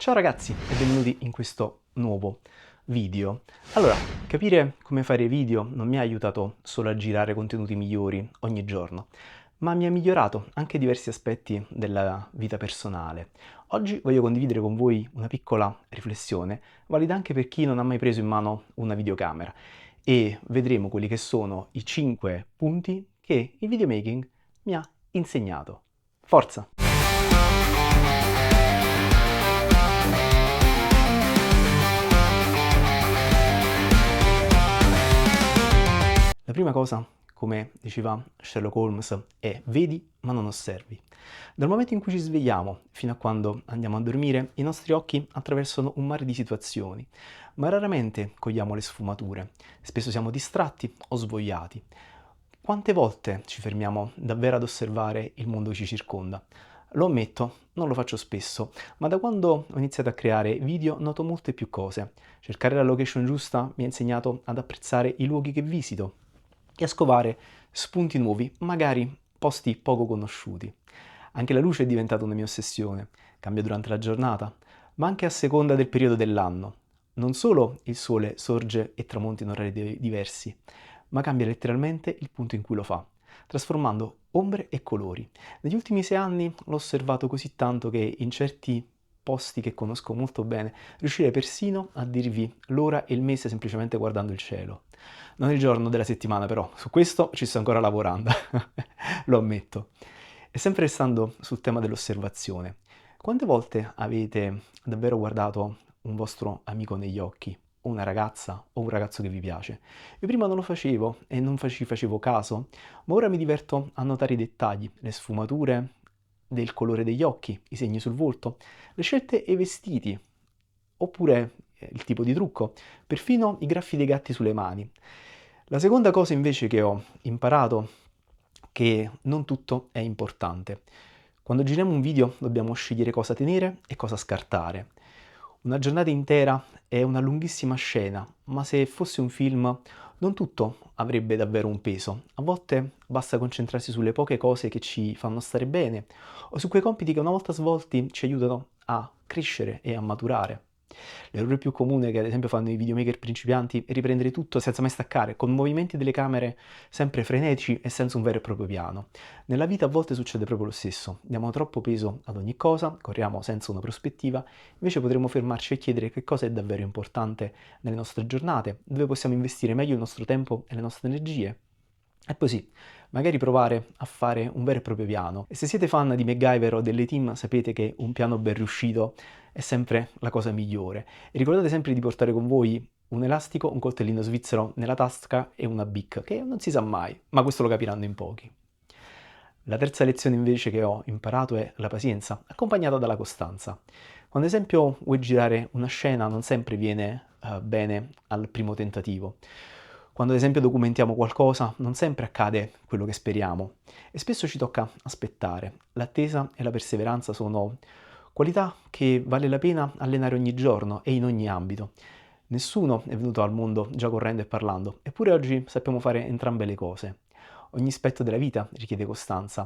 Ciao ragazzi e benvenuti in questo nuovo video. Allora, capire come fare video non mi ha aiutato solo a girare contenuti migliori ogni giorno, ma mi ha migliorato anche diversi aspetti della vita personale. Oggi voglio condividere con voi una piccola riflessione, valida anche per chi non ha mai preso in mano una videocamera, e vedremo quelli che sono i 5 punti che il videomaking mi ha insegnato. Forza! La prima cosa, come diceva Sherlock Holmes, è vedi ma non osservi. Dal momento in cui ci svegliamo fino a quando andiamo a dormire, i nostri occhi attraversano un mare di situazioni, ma raramente cogliamo le sfumature. Spesso siamo distratti o svogliati. Quante volte ci fermiamo davvero ad osservare il mondo che ci circonda? Lo ammetto, non lo faccio spesso, ma da quando ho iniziato a creare video noto molte più cose. Cercare la location giusta mi ha insegnato ad apprezzare i luoghi che visito e a scovare spunti nuovi, magari posti poco conosciuti. Anche la luce è diventata una mia ossessione, cambia durante la giornata, ma anche a seconda del periodo dell'anno. Non solo il sole sorge e tramonta in orari diversi, ma cambia letteralmente il punto in cui lo fa, trasformando ombre e colori. Negli ultimi 6 anni l'ho osservato così tanto che in certi posti che conosco molto bene riuscirei persino a dirvi l'ora e il mese semplicemente guardando il cielo. Non il giorno della settimana però, su questo ci sto ancora lavorando, lo ammetto. E sempre restando sul tema dell'osservazione, quante volte avete davvero guardato un vostro amico negli occhi, o una ragazza o un ragazzo che vi piace? Io prima non lo facevo e non ci facevo caso, ma ora mi diverto a notare i dettagli, le sfumature del colore degli occhi, i segni sul volto, le scelte e i vestiti, oppure il tipo di trucco, perfino i graffi dei gatti sulle mani. La seconda cosa invece che ho imparato è che non tutto è importante. Quando giriamo un video dobbiamo scegliere cosa tenere e cosa scartare. Una giornata intera è una lunghissima scena, ma se fosse un film non tutto avrebbe davvero un peso. A volte basta concentrarsi sulle poche cose che ci fanno stare bene o su quei compiti che una volta svolti ci aiutano a crescere e a maturare. L'errore più comune che ad esempio fanno i videomaker principianti è riprendere tutto senza mai staccare, con movimenti delle camere sempre frenetici e senza un vero e proprio piano. Nella vita a volte succede proprio lo stesso, diamo troppo peso ad ogni cosa, corriamo senza una prospettiva, invece potremmo fermarci e chiedere che cosa è davvero importante nelle nostre giornate, dove possiamo investire meglio il nostro tempo e le nostre energie. E poi sì, magari provare a fare un vero e proprio piano. E se siete fan di MacGyver o delle team, sapete che un piano ben riuscito è sempre la cosa migliore. E ricordate sempre di portare con voi un elastico, un coltellino svizzero nella tasca e una bic, che non si sa mai, ma questo lo capiranno in pochi. La terza lezione invece che ho imparato è la pazienza, accompagnata dalla costanza. Quando ad esempio vuoi girare una scena non sempre viene bene al primo tentativo. Quando ad esempio documentiamo qualcosa non sempre accade quello che speriamo e spesso ci tocca aspettare. L'attesa e la perseveranza sono qualità che vale la pena allenare ogni giorno e in ogni ambito. Nessuno è venuto al mondo già correndo e parlando, eppure oggi sappiamo fare entrambe le cose. Ogni aspetto della vita richiede costanza,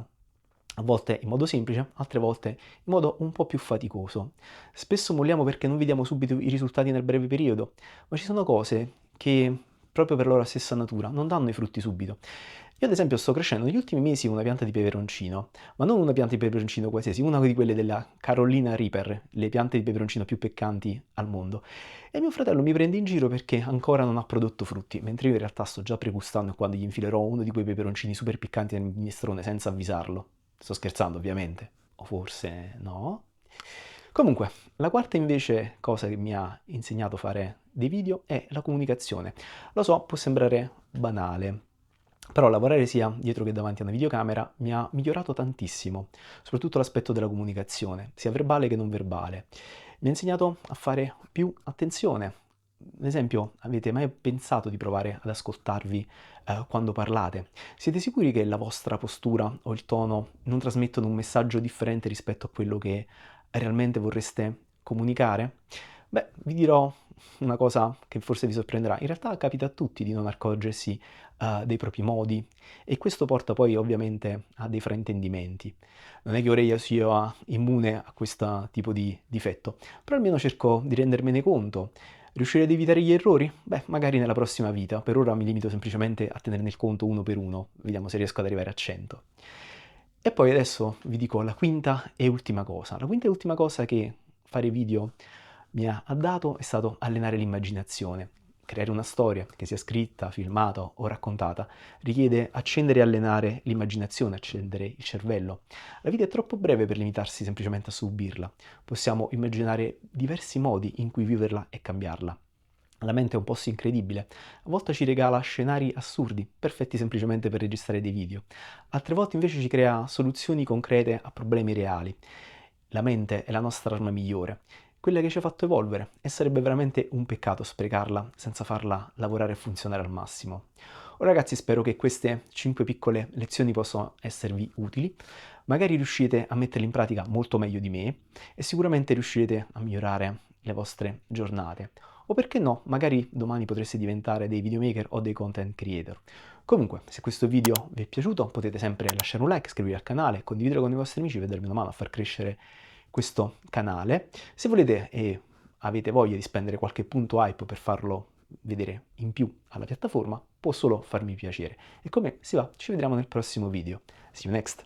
a volte in modo semplice, altre volte in modo un po' più faticoso. Spesso molliamo perché non vediamo subito i risultati nel breve periodo, ma ci sono cose che, proprio per loro stessa natura, non danno i frutti subito. Io ad esempio sto crescendo negli ultimi mesi una pianta di peperoncino, ma non una pianta di peperoncino qualsiasi, una di quelle della Carolina Reaper, le piante di peperoncino più peccanti al mondo. E mio fratello mi prende in giro perché ancora non ha prodotto frutti, mentre io in realtà sto già pregustando quando gli infilerò uno di quei peperoncini super piccanti nel minestrone senza avvisarlo. Sto scherzando ovviamente, o forse no. Comunque, la quarta invece cosa che mi ha insegnato a fare dei video è la comunicazione. Lo so, può sembrare banale, però lavorare sia dietro che davanti a una videocamera mi ha migliorato tantissimo, soprattutto l'aspetto della comunicazione, sia verbale che non verbale. Mi ha insegnato a fare più attenzione. Ad esempio, avete mai pensato di provare ad ascoltarvi quando parlate? Siete sicuri che la vostra postura o il tono non trasmettono un messaggio differente rispetto a quello che realmente vorreste comunicare? Beh, vi dirò una cosa che forse vi sorprenderà, in realtà capita a tutti di non accorgersi dei propri modi e questo porta poi ovviamente a dei fraintendimenti. Non è che ora io sia immune a questo tipo di difetto, però almeno cerco di rendermene conto. Riuscire ad evitare gli errori? Beh, magari nella prossima vita. Per ora mi limito semplicemente a tenerne il conto uno per uno. Vediamo se riesco ad arrivare a 100. E poi adesso vi dico la quinta e ultima cosa. La quinta e ultima cosa che fare video mi ha dato è stato allenare l'immaginazione. Creare una storia, che sia scritta, filmata o raccontata, richiede accendere e allenare l'immaginazione, accendere il cervello. La vita è troppo breve per limitarsi semplicemente a subirla. Possiamo immaginare diversi modi in cui viverla e cambiarla. La mente è un posto incredibile, a volte ci regala scenari assurdi, perfetti semplicemente per registrare dei video, altre volte invece ci crea soluzioni concrete a problemi reali. La mente è la nostra arma migliore, quella che ci ha fatto evolvere e sarebbe veramente un peccato sprecarla senza farla lavorare e funzionare al massimo. Ora ragazzi, spero che queste 5 piccole lezioni possano esservi utili, magari riuscite a metterle in pratica molto meglio di me e sicuramente riuscirete a migliorare le vostre giornate. O perché no, magari domani potreste diventare dei videomaker o dei content creator. Comunque, se questo video vi è piaciuto potete sempre lasciare un like, iscrivervi al canale, condividere con i vostri amici per darmi una mano a far crescere questo canale. Se volete e avete voglia di spendere qualche punto hype per farlo vedere in più alla piattaforma, può solo farmi piacere. E come si va, ci vedremo nel prossimo video. See you next!